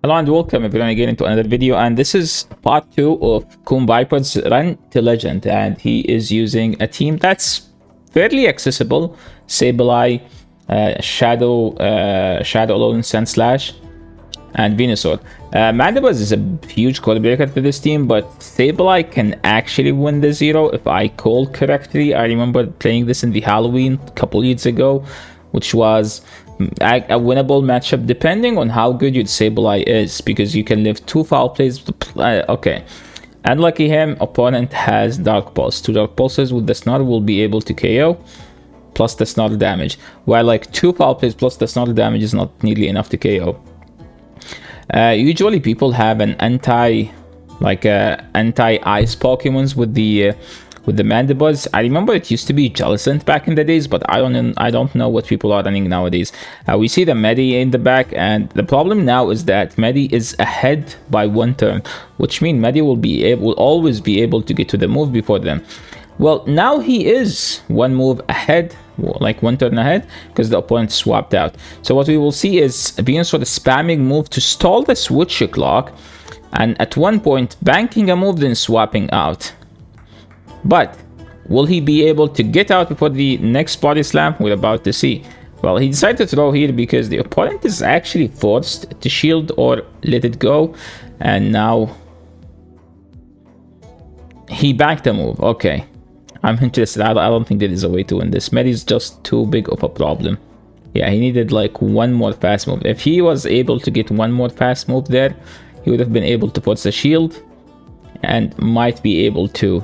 Hello and welcome everyone again into another video, and this is part 2 of KomViper's run to legend, and he is using a team that's fairly accessible: Sableye, Shadow Alone, Sandslash, and Venusaur. Mandibuzz is a huge code breaker for this team, but Sableye can actually win the 0 if I call correctly. I remember playing this in the Halloween a couple years ago, which was a winnable matchup depending on how good your Sableye is, because you can live 2 foul plays. Okay, unlucky him, opponent has Dark Pulse. 2 Dark Pulses with the Snarl will be able to KO plus the Snarl damage, while like 2 foul plays plus the Snarl damage is not nearly enough to KO. Usually people have an anti-ice Pokemons with the Mandibuzz. I remember it used to be Jellicent back in the days, but I don't know what people are running nowadays. We see the Medi in the back, and the problem now is that Medi is ahead by 1 turn, which means Medi will always be able to get to the move before them. Well, now he is 1 move ahead, like 1 turn ahead, because the opponent swapped out. So what we will see is Venusaur spamming move to stall the switch clock, and at one point banking a move then swapping out. But will he be able to get out before the next body slam? We're about to see. Well, he decided to throw here because the opponent is actually forced to shield or let it go, and now he banked a move. Okay, I'm interested. I don't think there is a way to win this. Medi is just too big of a problem. Yeah, he needed like 1 more fast move. If he was able to get 1 more fast move there, he would have been able to force a shield and might be able to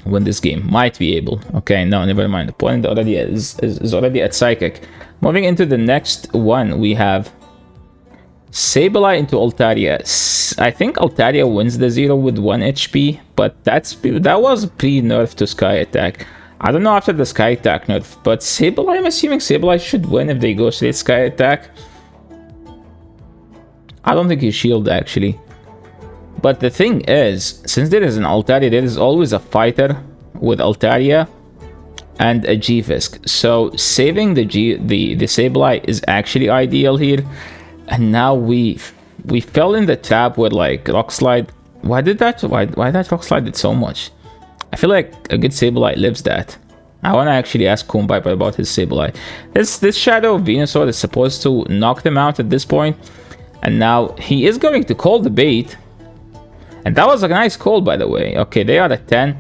win this game. Might be able. Okay, no, never mind. The opponent already is already at Psychic. Moving into the next one, we have Sableye into Altaria. I think Altaria wins the 0 with 1 HP, but that was pre-nerf to Sky Attack. I don't know after the Sky Attack nerf, but Sableye, I'm assuming Sableye should win if they go straight Sky Attack. I don't think he shield actually. But the thing is, since there is an Altaria, there is always a fighter with Altaria and a G-Fisk. So saving the Sableye is actually ideal here. And now we fell in the trap with like Rock Slide. Why that Rock Slide did so much? I feel like a good Sableye lives that. I want to actually ask KomViper about his Sableye. This Shadow of Venusaur is supposed to knock them out at this point. And now he is going to call the bait. And that was a nice call, by the way. Okay, they are at 10.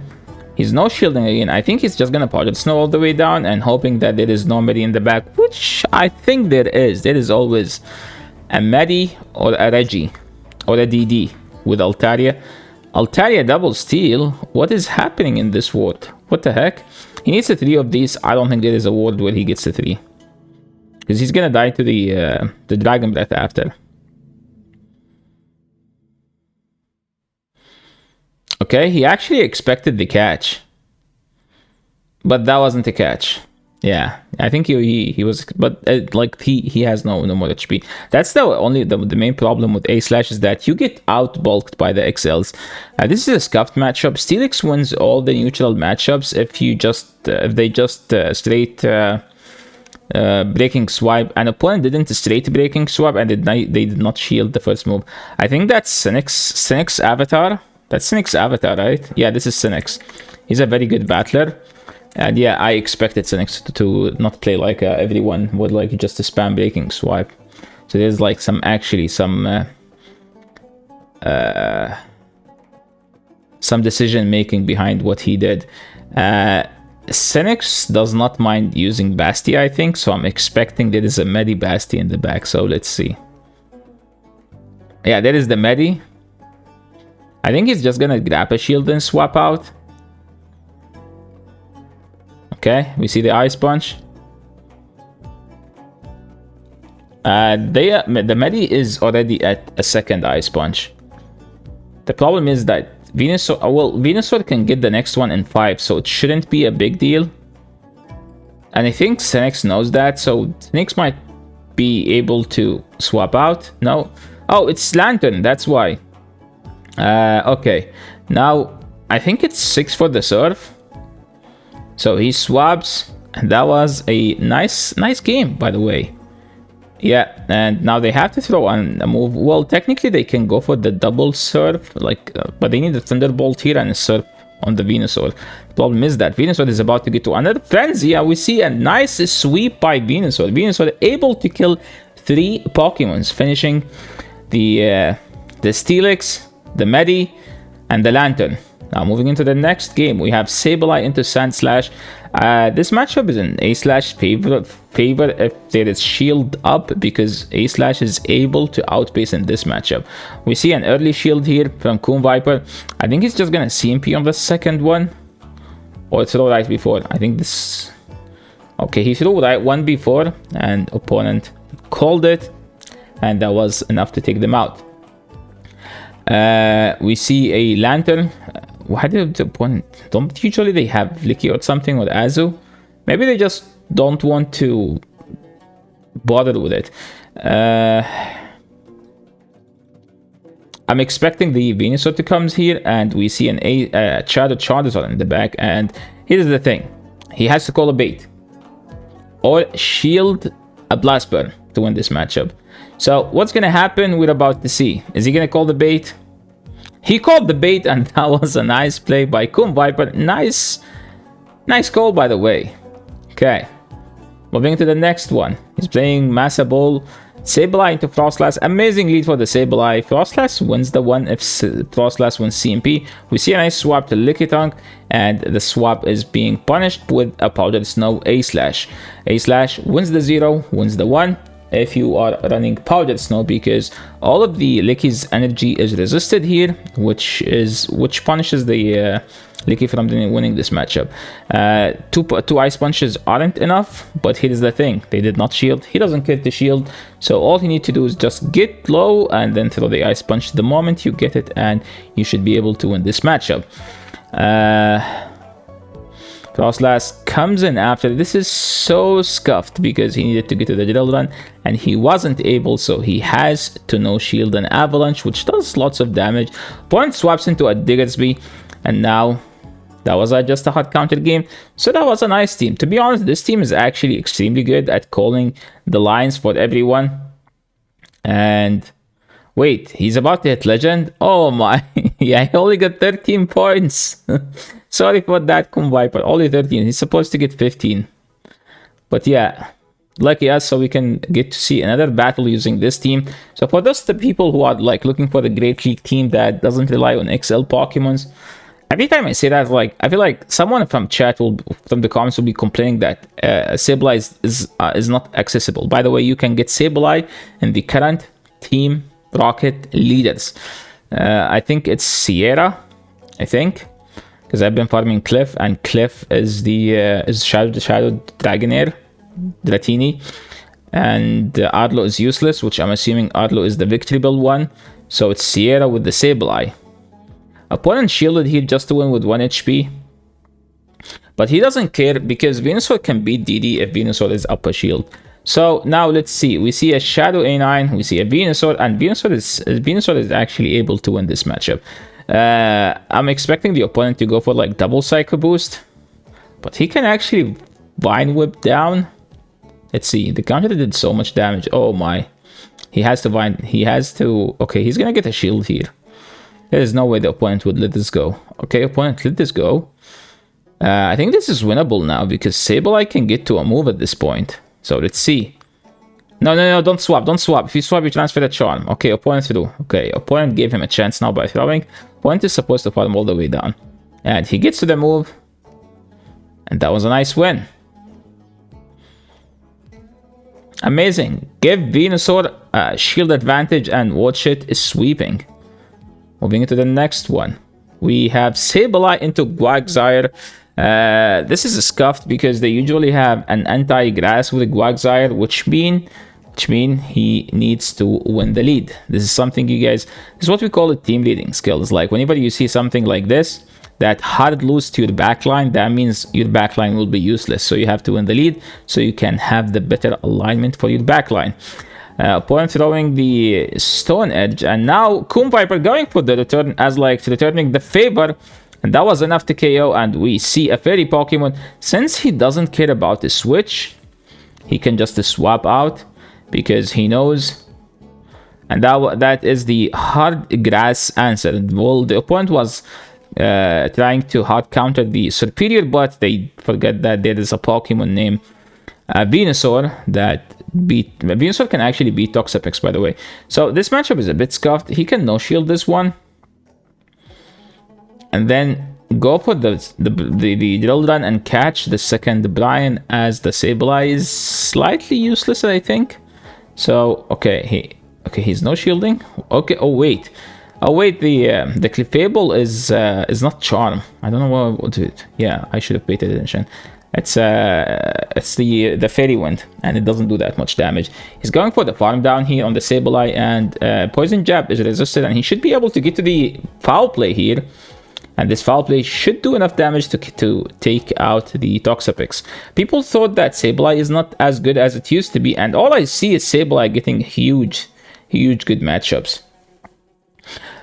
He's no shielding again. I think he's just gonna Pocket Snow all the way down and hoping that there is no Medi in the back, which I think there is. There is always a Medi or a Reggie or a DD with Altaria. Altaria double steal. What is happening in this ward? What the heck? He needs a 3 of these. I don't think there is a ward where he gets the 3, because he's gonna die to the Dragon Breath after. Okay, he actually expected the catch, but that wasn't a catch. Yeah, I think he was, but like he has no more HP. That's the main problem with A-Slash is that you get out bulked by the XLs. This is a scuffed matchup. Steelix wins all the neutral matchups if they just straight breaking swipe. An opponent didn't straight breaking swipe and they did not shield the first move. I think that's Cynic's avatar. That's Cynic's avatar, right? Yeah, this is Cynic's. He's a very good battler. And yeah, I expected Cynic to not play like everyone would, like just a spam breaking swipe. So there's like some decision making behind what he did. Cynic does not mind using Basti, I think. So I'm expecting there is a Medi Basti in the back. So let's see. Yeah, there is the Medi. I think he's just gonna grab a shield and swap out. Okay, we see the Ice Punch. The Medi is already at a 2nd Ice Punch. The problem is that Venusaur can get the next one in 5, so it shouldn't be a big deal. And I think Cynic knows that, so Cynic might be able to swap out. No, oh, it's Lantern, that's why. Okay, now I think it's 6 for the Surf. So he swaps, and that was a nice game, by the way. Yeah, and now they have to throw on a move. Well, technically they can go for the double surf, like, but they need a Thunderbolt here and a surf on the Venusaur. The problem is that Venusaur is about to get to another frenzy. Yeah, we see a nice sweep by Venusaur. Venusaur able to kill 3 Pokemons, finishing the Steelix, the Medi, and the Lantern. Now moving into the next game, we have Sableye into Sandslash. This matchup is in A-Slash favor if there is shield up, because A-Slash is able to outpace in this matchup. We see an early shield here from KomViper. I think he's just gonna CMP on the second one, or throw right before. I think this... Okay, he threw right one before, and opponent called it, and that was enough to take them out. We see a Lantern. Why did the opponent... Don't usually they have Licky or something with Azu? Maybe they just don't want to bother with it. I'm expecting the Venusaur to come here, and we see an Shadow Charizard in the back. And here's the thing. He has to call a bait. Or shield a Blast Burn to win this matchup. So what's going to happen, we're about to see. Is he going to call the bait? He called the bait, and that was a nice play by KomViper. Nice call, by the way. Okay, moving to the next one. He's playing Massa Ball. Sableye into Frostlass. Amazing lead for the Sableye. Frostlass wins the one if Frostlass wins CMP. We see a nice swap to Lickitung, and the swap is being punished with a Powdered Snow A-Slash. A-Slash wins the 0, wins the 1. If you are running Powdered Snow, because all of the Licky's energy is resisted here, which punishes the Licky from winning this matchup. Two Ice Punches aren't enough, but here's the thing. They did not shield. He doesn't care to shield, so all he needs to do is just get low and then throw the Ice Punch the moment you get it, and you should be able to win this matchup. Frostlass comes in after. This is so scuffed because he needed to get to the drill run and he wasn't able, so he has to no shield an Avalanche, which does lots of damage. Point swaps into a Diggersby, and now that was just a hot counter game. So that was a nice team. To be honest, this team is actually extremely good at calling the lines for everyone. And wait, he's about to hit Legend. Oh my. Yeah, he only got 13 points. Sorry for that, KomViper. Only 13. He's supposed to get 15. But yeah, lucky us, so we can get to see another battle using this team. So for those the people who are like looking for a great league team that doesn't rely on XL Pokemons, every time I say that, like, I feel like someone from the comments will be complaining that Sableye is not accessible. By the way, you can get Sableye in the current Team Rocket leaders. I think it's Sierra, I think, because I've been farming Cliff, and Cliff is the Shadow Dragonair, Dratini, and Arlo is useless, which I'm assuming Arlo is the Victory Bell one. So it's Sierra with the Sableye. Opponent shielded here just to win with 1 HP. But he doesn't care because Venusaur can beat DD if Venusaur is up a shield. So now let's see. We see a Shadow A9, we see a Venusaur, and Venusaur is actually able to win this matchup. I'm expecting the opponent to go for like double Psycho Boost, but he can actually Vine Whip down. Let's see. The counter did so much damage. Oh my. He has to Vine. He has to. Okay, he's gonna get a shield here. There is no way the opponent would let this go. Okay, opponent, let this go. I think this is winnable now because Sableye can get to a move at this point. So let's see. No, don't swap, don't swap. If you swap, you transfer the charm. Okay, opponent threw. Okay, opponent gave him a chance now by throwing. Opponent is supposed to farm all the way down. And he gets to the move. And that was a nice win. Amazing. Give Venusaur a shield advantage and watch it is sweeping. Moving into the next one. We have Sableye into Quagsire. This is scuffed because they usually have an anti-grass with Quagsire, which mean he needs to win the lead. This is something this is what we call it team leading skills. Like whenever you see something like this, that hard lose to your backline, that means your backline will be useless. So you have to win the lead so you can have the better alignment for your backline. Opponent throwing the Stone Edge, and now KomViper going for the return as like returning the favor, and that was enough to KO. And we see a Fairy Pokemon. Since he doesn't care about the switch, he can just swap out because he knows. And that is the hard grass answer. Well, the opponent was trying to hard counter the superior, but they forget that there is a Pokemon named Venusaur that Venusaur can actually beat Toxapex, by the way. So this matchup is a bit scuffed. He can no shield this one, and then go for the drill run and catch the second Brian, as the Sableye is slightly useless, I think. So okay, he's no shielding. Okay, oh wait, the Clefable is not Charm. I don't know what to it. Yeah, I should have paid attention. It's the Fairy Wind, and it doesn't do that much damage. He's going for the farm down here on the Sableye, and Poison Jab is resisted, and he should be able to get to the Foul Play here. And this Foul Play should do enough damage to take out the Toxapex. People thought that Sableye is not as good as it used to be, and all I see is Sableye getting huge good matchups.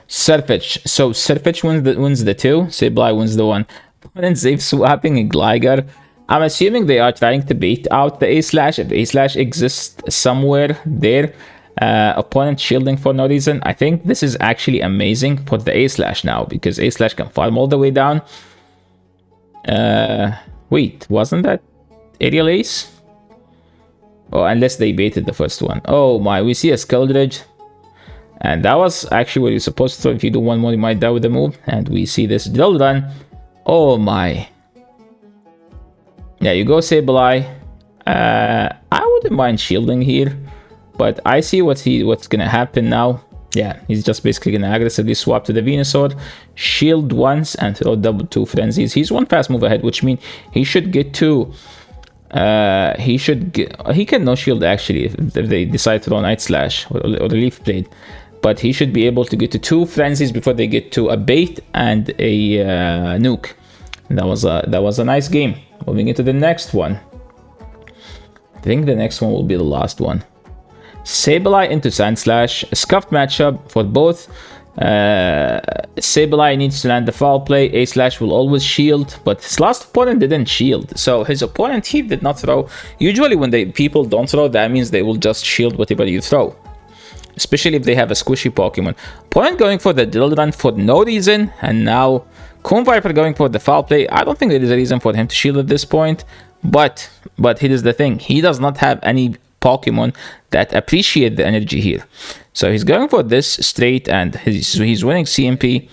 Surfetch. So Surfetch wins the 2, Sableye wins the 1. Opponents Zave swapping a Gligar. I'm assuming they are trying to bait out the A-Slash. If A-Slash exists somewhere there, opponent shielding for no reason. I think this is actually amazing for the A-Slash now, because A-Slash can farm all the way down. Wait, wasn't that Aerial Ace? Oh, unless they baited the first one. Oh my, we see a Skeldridge. And that was actually what you're supposed to. If you do one more, you might die with the move. And we see this drill run. Oh my. Yeah, you go Sableye. I wouldn't mind shielding here, but I see what's gonna happen now. Yeah, he's just basically gonna aggressively swap to the Venusaur, shield once, and throw double 2 frenzies. He's one fast move ahead, which means he should get to. He can no shield actually if they decide to throw Night Slash or Leaf Blade, but he should be able to get to 2 frenzies before they get to a bait and a nuke. And that was a nice game. Moving into the next one. I think the next one will be the last one. Sableye into Sandslash. A scuffed matchup for both. Sableye needs to land the Foul Play. A-Slash will always shield, but his last opponent didn't shield, so his opponent here did not throw. Usually when people don't throw, that means they will just shield whatever you throw, especially if they have a squishy Pokemon. Opponent going for the drill run for no reason, and now KomViper going for the Foul Play. I don't think there is a reason for him to shield at this point, but here is the thing. He does not have any Pokemon that appreciate the energy here. So he's going for this straight, and he's winning CMP.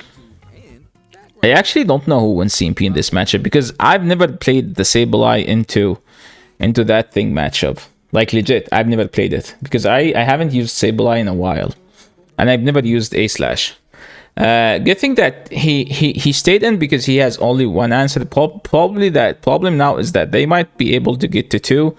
I actually don't know who wins CMP in this matchup, because I've never played the Sableye into that thing matchup. Like legit, I've never played it, because I haven't used Sableye in a while, and I've never used A-Slash. Good thing that he stayed in, because he has only one answer. Probably that problem now is that they might be able to get to 2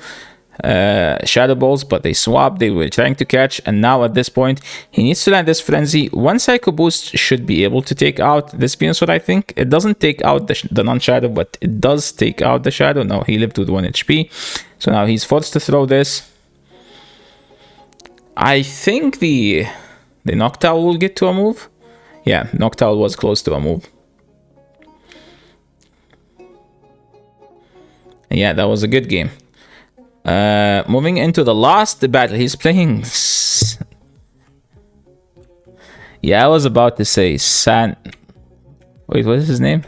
Shadow Balls, but they swapped. They were trying to catch, and now at this point he needs to land this Frenzy. One Psycho Boost should be able to take out this Venusaur. I think it doesn't take out the non-Shadow, but it does take out the Shadow. No, he lived with 1 HP, so now he's forced to throw this. I think the Noctowl will get to a move. Yeah, Noctowl was close to a move. Yeah, that was a good game. Moving into the last battle, he's playing. Yeah, I was about to say Wait, what is his name?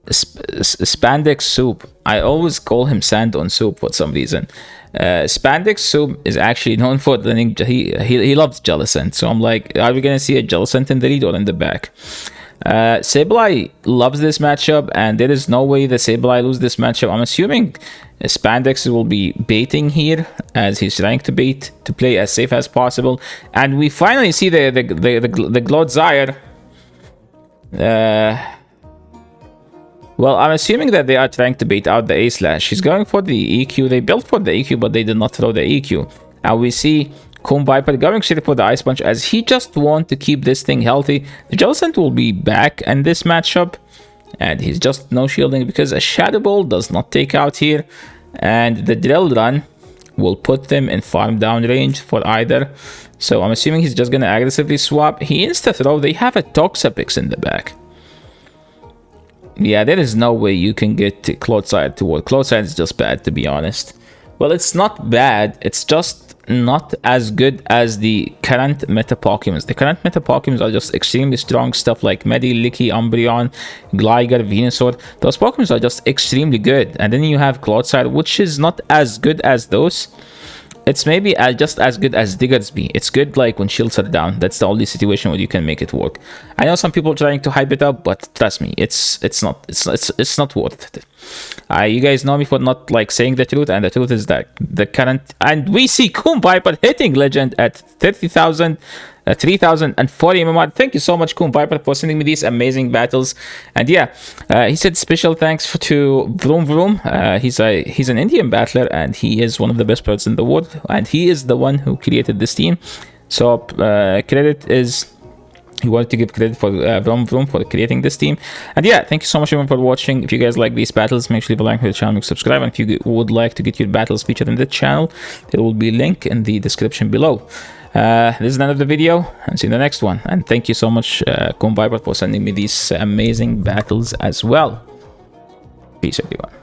Spandex Soup. I always call him Sand on Soup for some reason. Spandex Soup is actually known for learning. He loves Jellicent, so I'm like, are we gonna see a Jellicent in the lead or in the back? Sableye loves this matchup, and there is no way the Sableye lose this matchup. I'm assuming Spandex will be baiting here, as he's trying to bait to play as safe as possible. And we finally see the Glodzire. Well, I'm assuming that they are trying to bait out the A-Slash. He's going for the EQ. They built for the EQ, but they did not throw the EQ. And we see KomViper going straight for the Ice Punch, as he just wants to keep this thing healthy. The Jellicent will be back in this matchup, and he's just no shielding because a Shadow Ball does not take out here. And the Drill Run will put them in farm down range for either. So I'm assuming he's just going to aggressively swap. He insta-throw. They have a Toxapex in the back. Yeah, there is no way you can get Clodsire to work. Clodsire is just bad, to be honest. Well, it's not bad. It's just not as good as the current meta Pokemons. The current meta Pokemons are just extremely strong stuff like Medi, Licky, Umbreon, Gligar, Venusaur. Those Pokemons are just extremely good. And then you have Clodsire, which is not as good as those. It's maybe just as good as Diggersby. It's good like when shields are down. That's the only situation where you can make it work. I know some people are trying to hype it up, but trust me, it's not worth it. You guys know me for not like saying the truth, and the truth is that the current, and we see KomViper hitting legend at 30,000. 3040 MMR. Thank you so much, KomViper, for sending me these amazing battles. And yeah, he said special thanks to Vroom Vroom. He's an Indian battler, and he is one of the best players in the world, and he is the one who created this team. So credit is, he wanted to give credit for Vroom Vroom for creating this team. And yeah, thank you so much everyone for watching. If you guys like these battles, make sure you leave a like to the channel, make subscribe, and if you would like to get your battles featured in the channel, there will be a link in the description below. This is the end of the video, and see you in the next one. And thank you so much, KomViper, for sending me these amazing battles as well. Peace, everyone.